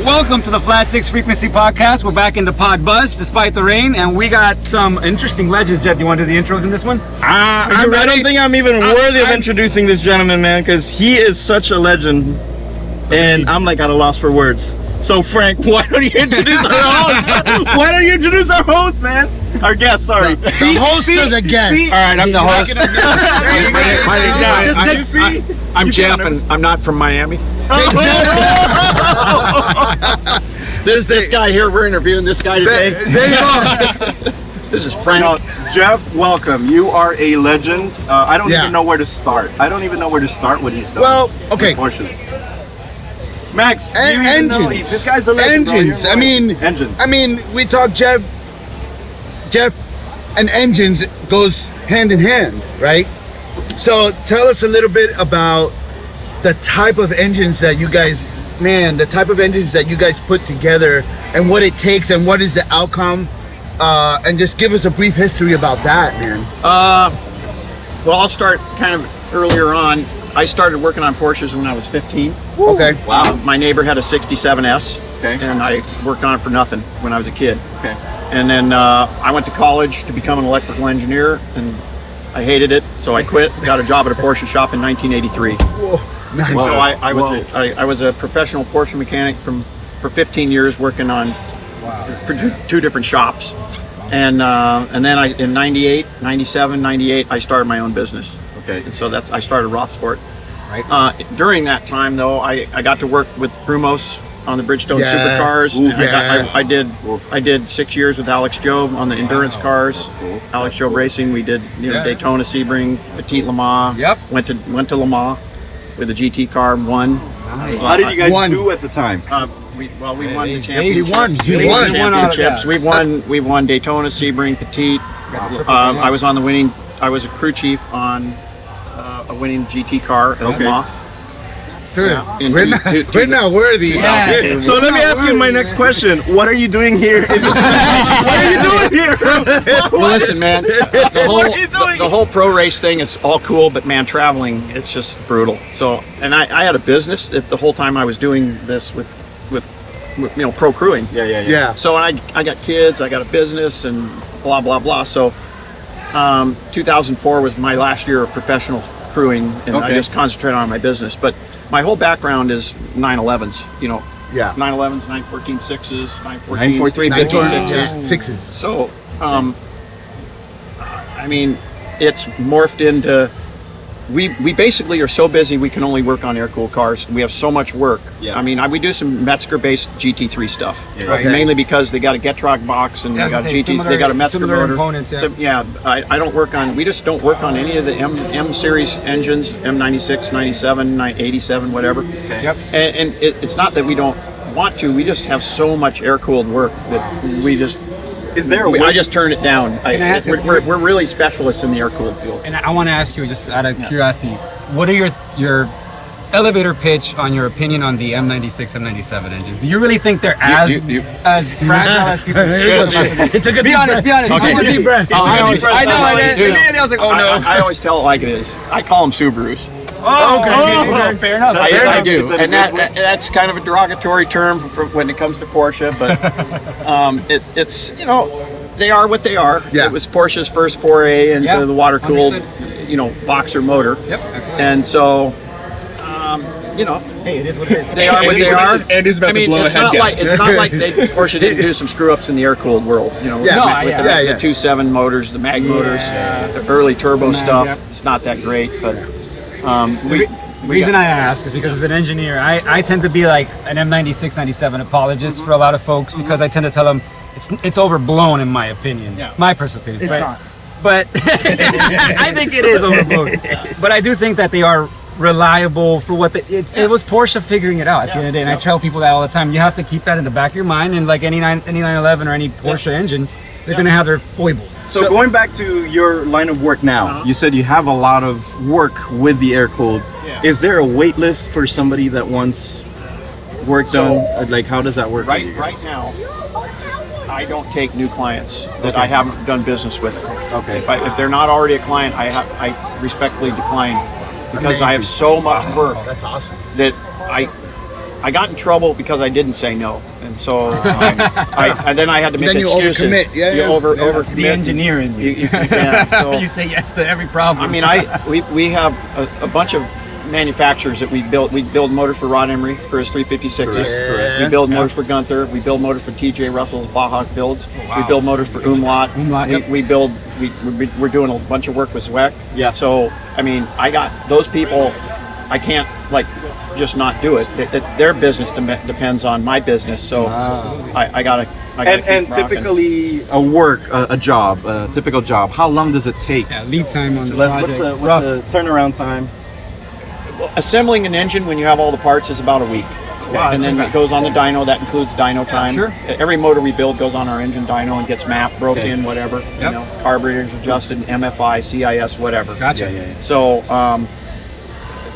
Welcome to the Flat Six Frequency Podcast. We're back in the pod bus despite the rain, and we got some interesting legends. Jeff, do you want to do the intros in this one? I don't think I'm even worthy of introducing this gentleman, man, because he is such a legend, and I'm like at a loss for words. So Frank, why don't you introduce our host? Why don't you introduce our host, man? Our guest, sorry. The host or the guest? All right, I'm the host. I'm Jeff, and I'm not from Miami. This guy here, we're interviewing this guy today. There you go. This is Frank. Jeff, welcome. You are a legend. I don't even know where to start. I don't even know where to start what he's done. Well, okay. Porsches. Max, engines. This guy's a legend. Engines. Bro. Engines. I mean, we talk Jeff, and engines goes hand in hand, right? So tell us a little bit about the type of engines that you guys, put together, and what it takes, and what is the outcome, and just give us a brief history about that, man. Well, I'll start kind of earlier on. I started working on Porsches when I was 15. Okay. Wow. My neighbor had a 67S, and I worked on it for nothing when I was a kid. Okay. And then I went to college to become an electrical engineer, and I hated it, so I quit. Got a job at a Porsche shop in 1983. Whoa. Nice. So I was a professional Porsche mechanic for 15 years, working on for two different shops, and then in 98, 97, 98 I started my own business. Okay. And so I started RothSport. Right. During that time, though, I got to work with Brumos on the Bridgestone supercars. Ooh, I did 6 years with Alex Job on the endurance cars. Cool. Alex Job Racing. We did Daytona, Sebring, Petite Le Mans. Yep. Went to Le Mans with a GT car. Won. How did you guys do at the time? We won the championship. He won. Championships. We've won Daytona, Sebring, Petite. I was a crew chief on a winning GT car at Le Mans. We're not worthy. So let me ask you my next question. What are you doing here? What are you doing here? Well, listen, man. The whole pro race thing is all cool, but man, traveling, it's just brutal. So, and I had a business that the whole time I was doing this with pro crewing. Yeah. So I got kids, I got a business, and blah blah blah. So 2004 was my last year of professional crewing, and I just concentrated on my business. But my whole background is 911s, 911s, 914 6s, 914 356s. Sixes. So, I mean, it's morphed into, we basically are so busy we can only work on air-cooled cars. We have so much work. Yeah. I mean, we do some Metzger-based GT3 stuff, Okay. mainly because they got a Getrock box and they got they got a Metzger motor. Components, I don't work on. We just don't work on any of the M series engines, M96, 97, 87, whatever. Okay. Yep. And it's not that we don't want to. We just have so much air-cooled work that we just. Is there a way? I just turn it down. Can I ask you- We're really specialists in the air-cooled field. And I want to ask you, just out of curiosity, what are your elevator pitch on your opinion on the M96, M97 engines? Do you really think they're as fragile as people should? It took a Be honest. Take a deep breath. I know. I was like, oh no. I always tell it like it is. I call them Subarus. Okay, fair enough. I do, Is that a and good one? that's kind of a derogatory term for when it comes to Porsche, but it's they are what they are. Yeah. It was Porsche's first foray into the water-cooled, boxer motor. Yep. And so, Hey, it is what it is. they are what they are. And he's about to blow a it's head not gas. it's not like Porsche didn't do some screw-ups in the air-cooled world. Yeah. With the 2.7 motors, the mag motors, the early turbo stuff. yep. It's not that great, but The reason I ask is because as an engineer, I tend to be like an M96, 97 apologist for a lot of folks because I tend to tell them it's overblown in my opinion. Yeah. My personal opinion. It's not. But I think it is overblown. But I do think that they are reliable for what it was Porsche figuring it out at the end of the day. And I tell people that all the time. You have to keep that in the back of your mind. And like any 911 or any Porsche engine, they're going to have their foibles. So going back to your line of work now, you said you have a lot of work with the air-cooled. Yeah. Is there a wait list for somebody that wants work done? Like, how does that work? right now, I don't take new clients that I haven't done business with. Okay. If they're not already a client, I respectfully decline because I have so much work That's awesome. that I got in trouble because I didn't say no, and so and then I had to make then you excuses. overcommit. Yeah, you over The engineer in you. so, You say yes to every problem. I mean, we have a bunch of manufacturers that we build. We build motors for Ron Emery for his 356s. Correct. We build motors for Gunther. We build motors for TJ Russell's Baja builds. wow. We build motors for Umlaut. Yep. We're doing a bunch of work with Zweck. Yeah. So I mean, I got those people. I can't like just not do it. Their business depends on my business. So I gotta. And typically a typical job, how long does it take? Yeah, lead time on the What's project. the turnaround time? Assembling an engine when you have all the parts is about a week. Wow, And then it goes on the dyno. That includes dyno time. Sure. Every motor we build goes on our engine dyno and gets mapped, broke in, whatever. Yep. You know, carburetors adjusted, MFI, CIS, whatever. Gotcha. So,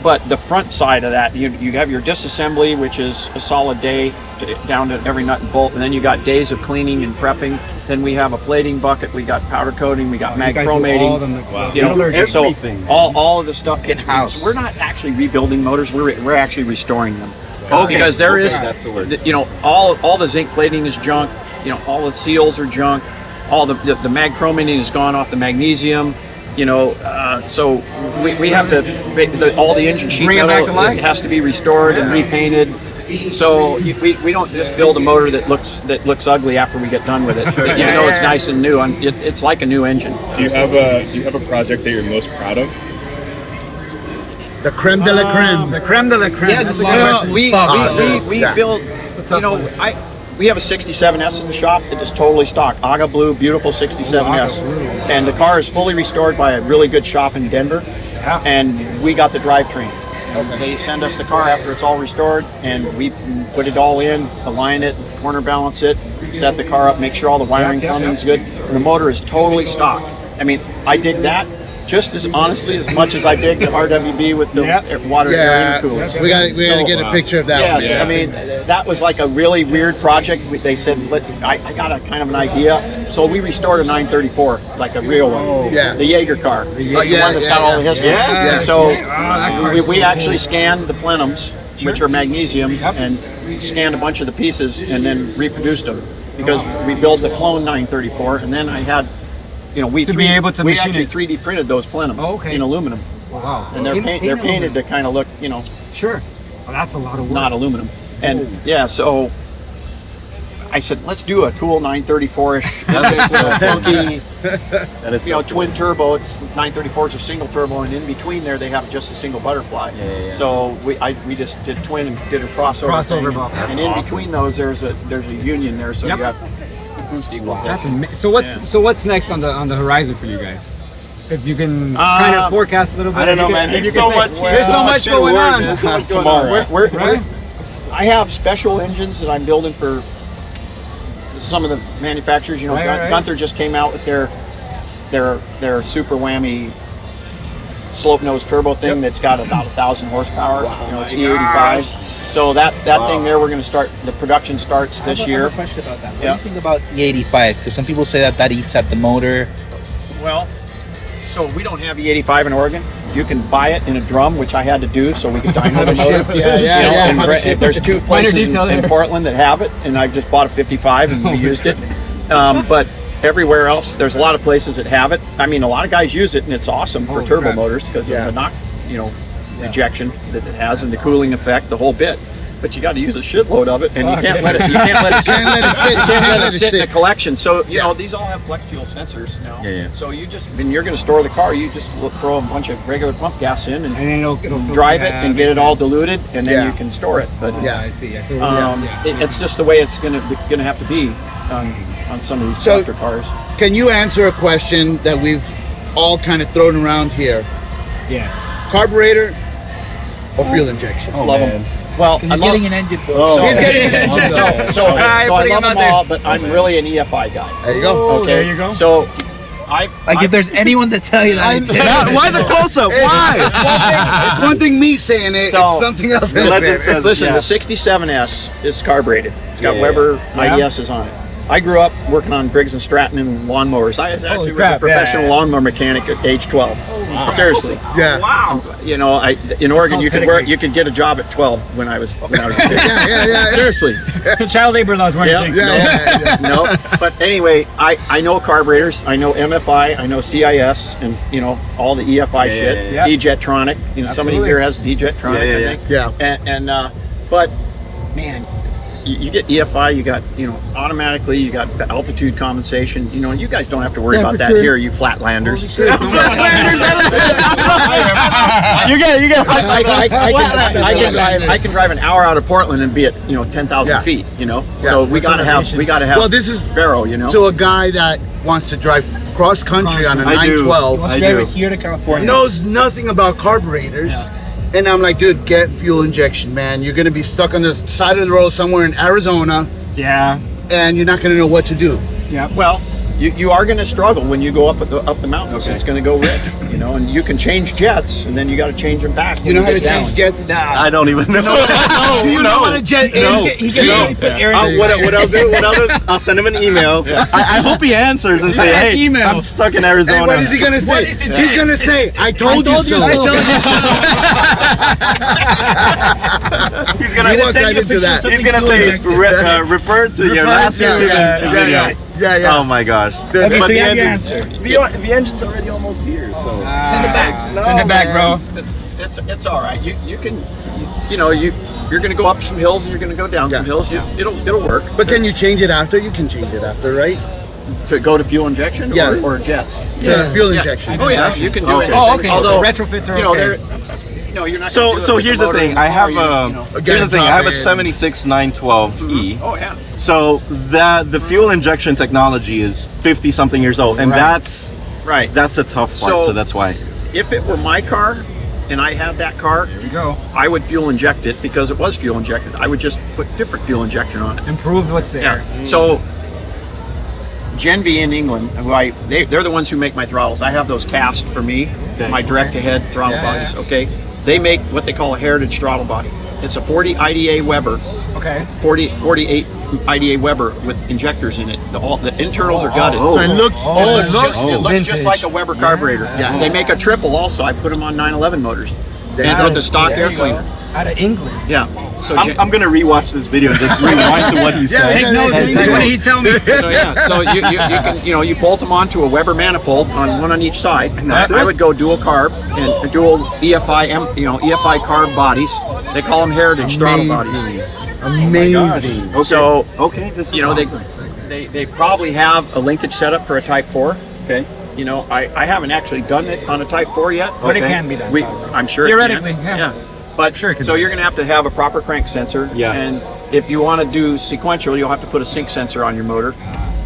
but the front side of that, you have your disassembly, which is a solid day down to every nut and bolt, and then you got days of cleaning and prepping. Then we have a plating bucket, we got powder coating, we got mag chromating. You know, so Everything. all of the stuff In-house. We're not actually rebuilding motors; we're actually restoring them. Okay. Because there is, That's the word. you know, all the zinc plating is junk. You know, all the seals are junk. All the mag chromating is gone off the magnesium. You know, so we have to all the engine sheet Bring it metal back to life. it has to be restored and repainted. So we don't just build a motor that looks ugly after we get done with it. Even though it's nice and new, it's like a new engine. Do you have a project that you're most proud of? The creme de la creme. The creme de la creme. Yes, That's a you good know, question. we Yeah. build, tough you know, one. we have a 67S in the shop that is totally stock, Aga Blue, beautiful 67S, and the car is fully restored by a really good shop in Denver, and we got the drivetrain. They send us the car after it's all restored, and we put it all in, align it, corner balance it, set the car up, make sure all the wiring plumbing is good, and the motor is totally stock. I mean, I dig that just as honestly as much as I dig the RWB with the water air intercoolers. We got to get a picture of that one. Yeah, I mean, that was like a really weird project. They said, I got a kind of an idea. So we restored a 934, like a real one. Yeah. The Jaeger car. The one that's got all the history. Yeah. So that car is we so actually scanned the plenums, which are magnesium, and scanned a bunch of the pieces and then reproduced them. Because we built the clone 934, and then I had, you know, we actually 3D printed those plenums in aluminum. Wow. And they're painted to kind of look, you know, Sure. Well, that's a lot of work. not aluminum. And yeah, so I said, let's do a cool 934-ish, funky, That is you know, twin turbo. 934 is a single turbo, and in between there they have just a single butterfly. So we just did twin and did a crossover thing. bump. And in between those there's a union there, so you have boost equals That's that. amazing. So what's next on the horizon for you guys? If you can kind of forecast a little bit. I don't know, man. If you There's can so say- much. There's so much going on. There's so much going on. We're I have special engines that I'm building for some of the manufacturers. You know, Right. Gunther just came out with their super whammy slope nose turbo thing that's got about 1,000 horsepower. You know, it's E85. So that thing there, we're going to start. The production starts this year. I have a question about that. What do Yeah. you think about E85? Because some people say that eats at the motor. Well, so we don't have E85 in Oregon. You can buy it in a drum, which I had to do so we could dyno How the to motor. ship, yeah. And How to ship. there's two places detail in there. Portland that have it, and I just bought a 55 and we used it. But everywhere else, there's a lot of places that have it. I mean, a lot of guys use it, and it's awesome for turbo motors because of the knock, you know, ejection that it has and the cooling effect, the whole bit. But you got to use a shitload of it, and you can't let it. You can't let it sit. Can't let it sit. You can't Can't let it sit in a collection. So you know these all have flex fuel sensors now. So you just when you're going to store the car, you just throw a bunch of regular pump gas in and And then it'll drive it and get it all diluted, and then you can store it. But I see. Yeah. So, it's just the way it's going to have to be on some of these So- electric cars. Can you answer a question that we've all kind of thrown around here? yes. Carburetor or fuel injection? Love them. Well, Because he's getting an engine built. He's getting an engine. so I putting love him out them there. all, but I'm really an EFI guy. There you go. Oh, there you go. So If there's anyone to tell you that, it's him. Why the close-up? Why? It's one thing me saying it, So, it's something else. the legend says- Listen, yeah. the 67S is carbureted. It's got Yeah. Weber IDSs on it. I grew up working on Briggs and Stratton and lawnmowers. I actually was a professional lawnmower mechanic at age 12. Seriously. Yeah. Wow. You know, in Oregon you could get a job at 12 when I was a kid. Yeah. Seriously. Child labor laws weren't a thing. No. But anyway, I know carburetors, I know MFI, I know CIS, and you know all the EFI shit. Yeah. D-Jetronic. You know, somebody here has D-Jetronic. I think. Yeah. But man, you get EFI, you got, you know, automatically you got the altitude compensation. You know, you guys don't have to worry about that here, you flatlanders. I can drive an hour out of Portland and be at, you know, 10,000 feet. You know, so we gotta have. Well, this is Barrow. You know, to a guy that wants to drive cross country on a 912. Let's drive it here to California. Knows nothing about carburetors. And I'm like, dude, get fuel injection, man. You're gonna be stuck on the side of the road somewhere in Arizona. Yeah. And you're not gonna know what to do. Yeah. Well, you are going to struggle when you go up the mountains. Okay. It's going to go rich, you know. And you can change jets, and then you got to change them back. You know how to change jets? Nah, I don't even know. Do you know how to jet? What I'll do? I'll send him an email. I hope he answers and say, "Hey, I'm stuck in Arizona." Hey, what is he gonna say? He's gonna say, "I told you so." He's gonna send you a picture. He's gonna say, "Refer to your last video." Yeah. Oh my gosh. Okay, so you have your answer. The engine's already almost here, so send it back. Send it back, bro. It's all right. You can, you know, you're going to go up some hills and you're going to go down some hills. It'll work. But can you change it after? You can change it after, right? To go to fuel injection or jets? To fuel injection. Oh yeah, you can do it. Oh, okay. Although retrofits are you're not. So here's the thing. I have a 76 912E. Oh yeah. So the fuel injection technology is 50 something years old, and that's the tough part. So that's why. If it were my car, and I had that car, I would fuel inject it because it was fuel injected. I would just put different fuel injection on it. Improve what's there. Yeah. So Gen V in England, they're the ones who make my throttles. I have those cast for me, my direct-to-head throttle bodies. Okay. They make what they call a heritage throttle body. It's a 40 IDA Weber. Okay. 48 IDA Weber with injectors in it. The internals are gutted. So it looks old. It looks just like a Weber carburetor. Yeah. They make a triple also. I put them on 911 motors. And with the stock air cleaner. Out of England. Yeah. So I'm gonna rewatch this video and just rewind to what he said. Take notes. What did he tell me? So you can you bolt them onto a Weber manifold on one on each side. I would go dual carb and dual EFI EFI carb bodies. They call them heritage throttle bodies. Amazing. Okay. So this is awesome. They probably have a linkage setup for a Type 4. Okay. You know, I haven't actually done it on a Type 4 yet. But it can be done. I'm sure theoretically, it can. Yeah. But sure, so you're going to have a proper crank sensor. Yeah. And if you want to do sequential, you'll have to put a sync sensor on your motor.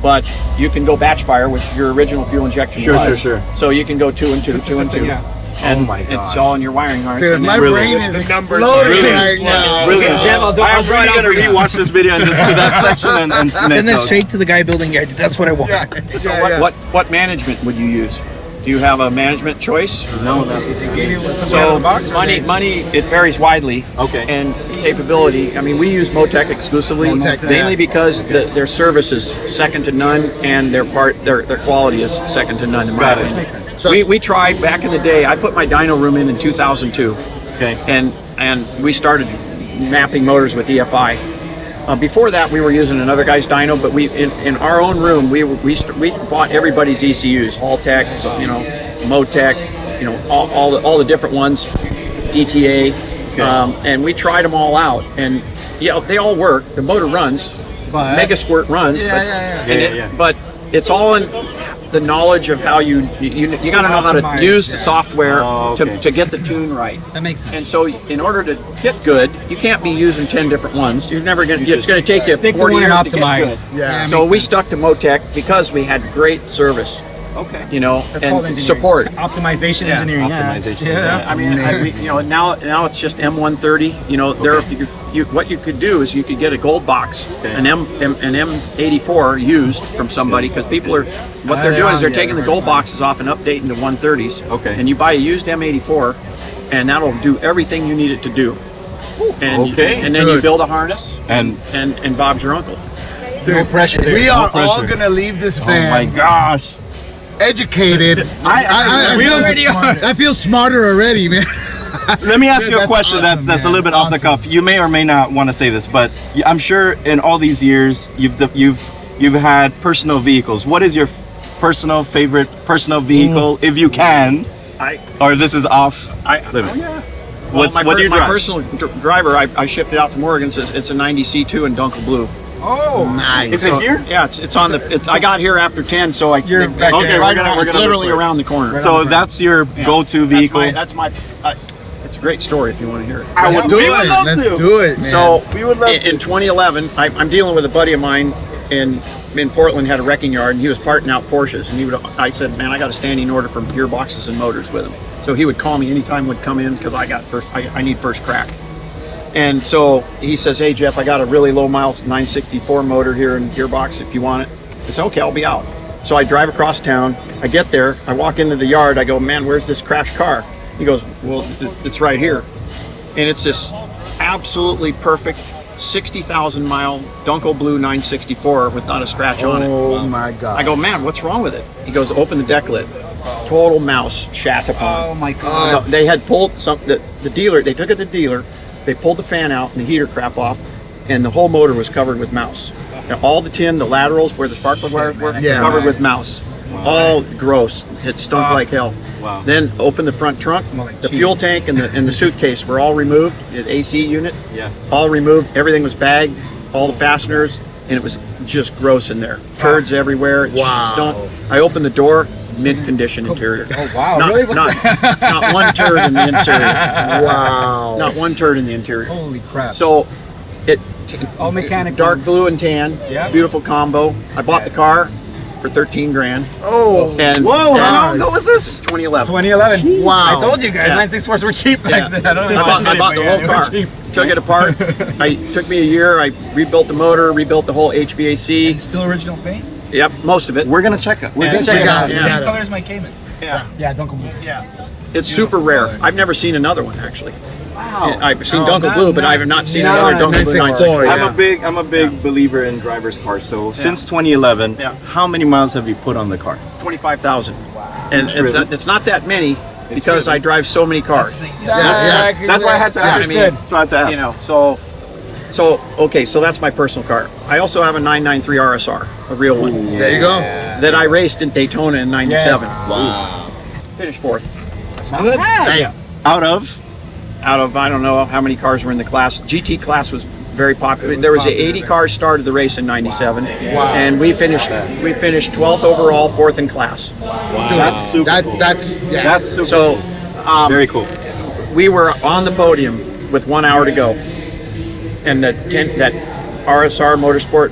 But you can go batch fire with your original fuel injection. Sure. So you can go 2 and 2, 2 and 2. Yeah. And it's all in your wiring harness. Dude, my brain is exploding right now. Brilliant. I'm really gonna rewatch this video and just to that section and send this straight to the guy building yard. That's what I want. What management would you use? Do you have a management choice? No. So money, it varies widely. Okay. And capability, I mean, we use Motec exclusively, mainly because their service is second to none, and their quality is second to none. Got it. So we tried back in the day. I put my dyno room in 2002. Okay. And we started mapping motors with EFI. Before that, we were using another guy's dyno, but in our own room, we bought everybody's ECUs, Haltech, Motec, all the different ones, DTA, and we tried them all out, and they all work. The motor runs, Mega Squirt runs, but it's all in the knowledge of how you got to know how to use the software to get the tune right. That makes sense. And so, in order to get good, you can't be using 10 different ones. You're never going to. It's going to take you 40 years to get good. Yeah. So we stuck to Motec because we had great service. Okay. And support. Optimization engineering. Optimization. Yeah. I mean, now it's just M130. What you could do is you could get a gold box, an M84 used from somebody, because people are they're doing is they're taking the gold boxes off and updating to 130s. Okay. And you buy a used M84, and that'll do everything you need it to do. And then you build a harness, and Bob's your uncle. No pressure there. We are No all pressure. gonna leave this Oh my van gosh. educated. I feel smarter already, man. Let me ask you a That's question awesome, that's a man. little bit off the cuff. You may or may not want to say this, but I'm sure in all these years you've had personal vehicles. What is your favorite personal vehicle, if you can? Or this is off limits? Yeah. Well, What do you my drive? personal driver, I shipped it out from Oregon. It's a 90 C2 in Dunkel Blue. Oh, Nice. Is it here? Yeah, it's on the. I got here after 10, so You're they- back it's there. right We're around- gonna it's look literally for it. around the corner. So that's your go-to vehicle. That's my. It's a great story if you want to hear it. I would Do we it. would love Let's to. do it, man. So We would love in 2011, I'm dealing with a buddy of mine in Portland, had a wrecking yard, and he was parting out Porsches. And I said, man, I got a standing order for gearboxes and motors with him. So he would call me anytime would come in because I need first crack. And so he says, hey Jeff, I got a really low miles 964 motor here in gearbox if you want it. I said, okay, I'll be out. So I drive across town. I get there. I walk into the yard. I go, man, where's this crashed car? He goes, well, it's right here. And it's this absolutely perfect 60,000 mile Dunkel Blue 964 with not a scratch on it. Oh my God. I go, man, what's wrong with it? He goes, open the deck lid. Total mouse shat upon. oh my God. They had pulled the dealer, they took it to the dealer, they pulled the fan out and the heater crap off, and the whole motor was covered with mouse. Now, all the tin, the laterals where the spark plug wires were, Yeah. covered with mouse. All gross. It stunk like hell. Wow. Then open the front trunk, like the cheese. fuel tank and the suitcase were all removed, the AC unit, Yeah. all removed, everything was bagged, all the fasteners, and it was just gross in there. Turds everywhere. It Wow. stunk. I opened the door, mint condition interior. Oh wow, Not, really? not one turd in the interior. Wow. Not one turd in the interior. Holy crap. So it's all mechanical. dark blue and tan, Yeah. beautiful combo. I bought the car for 13 grand. Oh. And Whoa, and how long ago was this? 2011. 2011. Wow. I told you guys, Yeah. 964s were cheap back Yeah. then. I don't know. I bought the whole car. Took it apart. It took me a year. I rebuilt the motor, rebuilt the whole HVAC. Still original paint? Yep, most of it. We're gonna check it. We're Yeah. gonna check Check it it out. out. Yeah. Same color as my Cayman. Yeah, don't come. Yeah. It's super rare. I've never seen another one actually. Wow. I've seen Oh, Dunkel Blue, but I have not seen no, another no, Dunkel Blue 964, 964. yeah. I'm a big believer in driver's cars. So since 2011, Yeah. how many miles have you put on the car? 25,000. And really- it's not that many because I drive so many cars. Yeah. That's why I had to ask. Understood. That's why I had to ask. You know, so okay, so that's my personal car. I also have a 993 RSR, a real one, There you go. that I raced in Daytona in '97. Wow. Finished fourth. Good. Damn. Out of Out of I don't know how many cars were in the class. GT class was very popular. There was 80 cars started the race in '97, and we finished 12th overall, fourth in class. that's super cool. That's yeah. That's super So cool. Very cool. we were on the podium with 1 hour to go, and that RSR Motorsport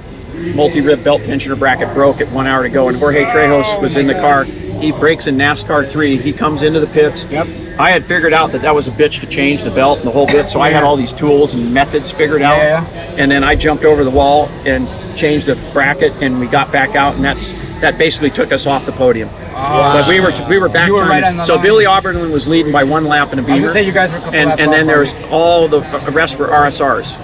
multi-rib belt tensioner bracket broke at 1 hour to go, and Jorge Trejos was in the car. He breaks in NASCAR 3. He comes into the pits. Yep. I had figured out that was a bitch to change the belt and the whole bit, so I had all these tools and methods figured out. Yeah. And then I jumped over the wall and changed the bracket, and we got back out, and that basically took us off the podium. But we were back You were right on the so line. Billy Oberlin was leading by 1 lap in a I was Beamer. gonna say you guys were a couple and laps and off then there was already. all the rest were RSRs.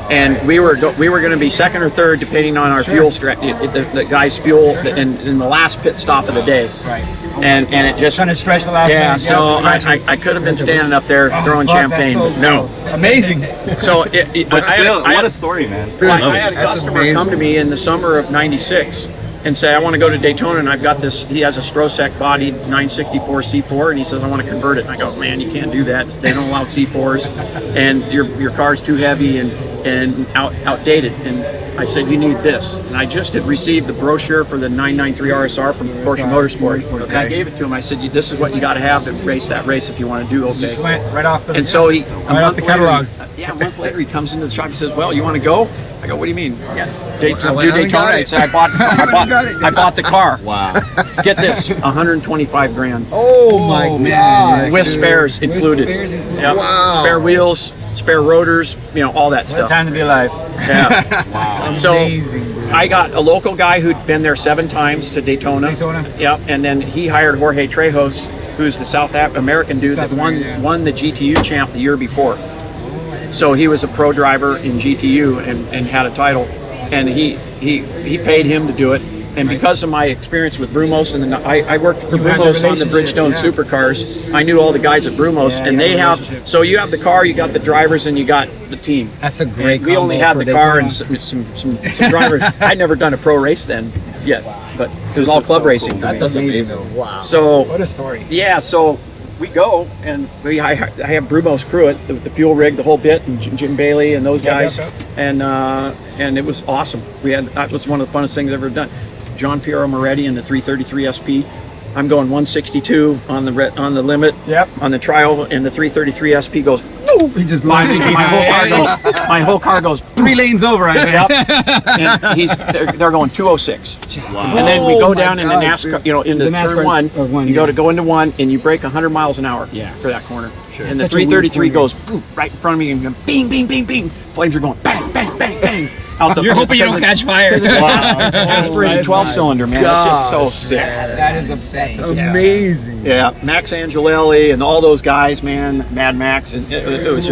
And we were going to be second or third depending on our fuel the guy's fuel in the last pit stop of the day. Right. And it just Trying to stretch the last yeah. minute. So I could have been standing up there throwing fuck, champagne, that's but no. Amazing. So But still, I what had a story, man. Dude, I had a that's customer amazing. come to me in the summer of '96 and say, I want to go to Daytona, and I've got this. He has a Strosek bodied 964 C4, and he says, I want to convert it. And I go, man, you can't do that. They don't allow C4s, and your car's too heavy and outdated. And I said, you need this. And I just had received the brochure for the 993 RSR from Porsche Motorsport. And I gave it to him. I said, this is what you got to have to race that race if you want to do okay. Just went right off the. And so a off the catalog. a month later, he comes into the shop. He says, "Well, you want to go?" I go, "What do you mean?" Yeah, I went do out and got Daytona. I it. said, I bought the car. Wow. Get this, 125 grand Oh my God. with spares included. spares included. Yep. Wow. Spare wheels, spare rotors, all that What a stuff. time to be alive. Yeah. So Amazing, dude. I got a local guy who'd been there 7 times to Daytona. Daytona. Yep. And then he hired Jorge Trejos, who's the South American dude South that won American, yeah. won the GTU champ the year before. So he was a pro driver in GTU and had a title. and he paid him to do it. And because of my experience with Brumos, and I worked for Brumos on the Bridgestone supercars, I knew all the guys at Brumos, and they have. So you have the car, you got the drivers, and you got the team. That's a great. We only had the car and some drivers. I'd never done a pro race then yet, but it was all club racing. For me. That's amazing. Wow. So What a story. yeah, so we go and I have Brumos crew it, the fuel rig, the whole bit, and Jim Bailey and those guys, and it was awesome. That was one of the funnest things I've ever done. John Piero Moretti in the 333 SP. I'm going 162 on the limit. Yep. On the trial, and the 333 SP goes. Boom! He just My lined whole car goes 3 lanes over. Yep. And they're going 206. Wow. And then we go down into NASCAR, into The NASCAR turn one. You go into one, and you brake 100 miles an hour for that corner. Sure. And the 333 goes boom, right in front of me, and bing, bing, bing, bing. Flames are going bang, bang, bang, bang. You're hoping you don't catch fire. Wow. Aspirated 12-cylinder, man. It's just so sick. That is insane. Amazing. Yeah, Max Angelelli and all those guys, man, Mad Max, and it was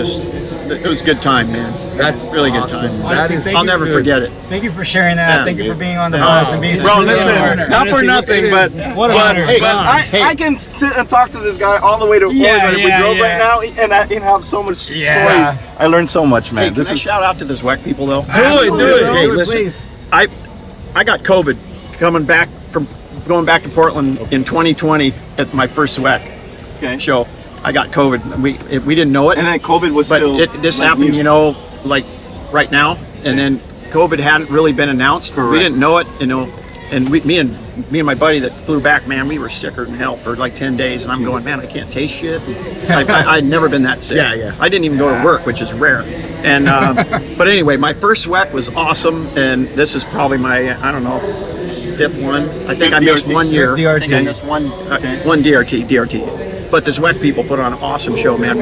a good time, man. That's really awesome. good time. That is, I'll never forget it. Thank you for sharing that. Yeah. Thank you for being on the bus and being Bro, listen, not for nothing, but what an honor. I can sit and talk to this guy all the way to Oregon if we drove right now, and I can have so much stories. I learned so much, man. Hey, can I shout out to the ZWEC people though? Do it. Hey, listen, I got COVID going back to Portland in 2020 at my first ZWEC show. I got COVID. We didn't know it, And then COVID was but still. this happened, like right now, and then COVID hadn't really been announced. Correct. We didn't know it, and me and my buddy that flew back, man, we were sicker than hell for like 10 days, and I'm going, man, I can't taste shit. I'd never been that sick. Yeah. I didn't even go to work, which is rare. And but anyway, my first WEC was awesome, and this is probably my, I don't know, 5th one. I think I missed 1 year. I think I missed one DRT. But the ZWEC people put on an awesome show, man.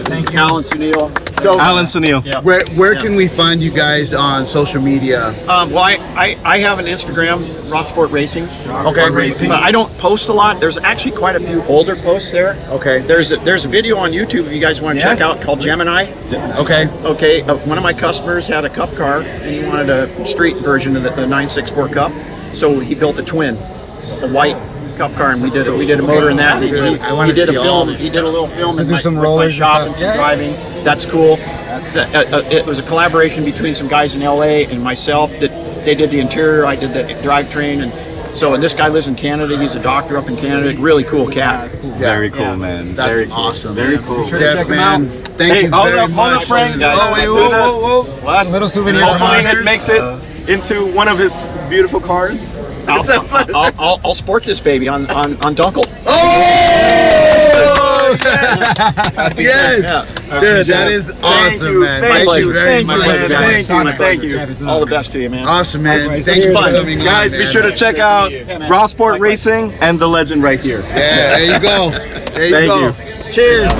Thank you, Alan Sunil. So, Alan Sunil. Yeah. where can we find you guys on social media? Well, I have an Instagram, RothSport Racing. Okay. But I don't post a lot. There's actually quite a few older posts there. Okay. There's a video on YouTube if you guys want to check out called Gemini. Okay. Okay. One of my customers had a Cup car and he wanted a street version of the 964 Cup, so he built a twin, a white Cup car, and we did a motor in that. And he did a film. He did a little film in my shop and some driving. That's cool. It was a collaboration between some guys in LA and myself. That they did the interior, I did the drivetrain, and this guy lives in Canada. He's a doctor up in Canada. Really cool cat. Very cool, man. That's Very cool. awesome. Very cool. Jeff, man, thank you very much. Frank. Oh, wait, whoa. What? Little souvenir. Hopefully it makes it into one of his beautiful cars. I'll sport this baby on Dunkel. Oh! Yes! Dude, that is awesome, man. Thank you very much. Thank you. All the best to you, man. Awesome, man. Thank you for coming on, Guys, be sure to check out RothSport Racing and the legend right here. Yeah, there you go. There you go. Thank you. Cheers.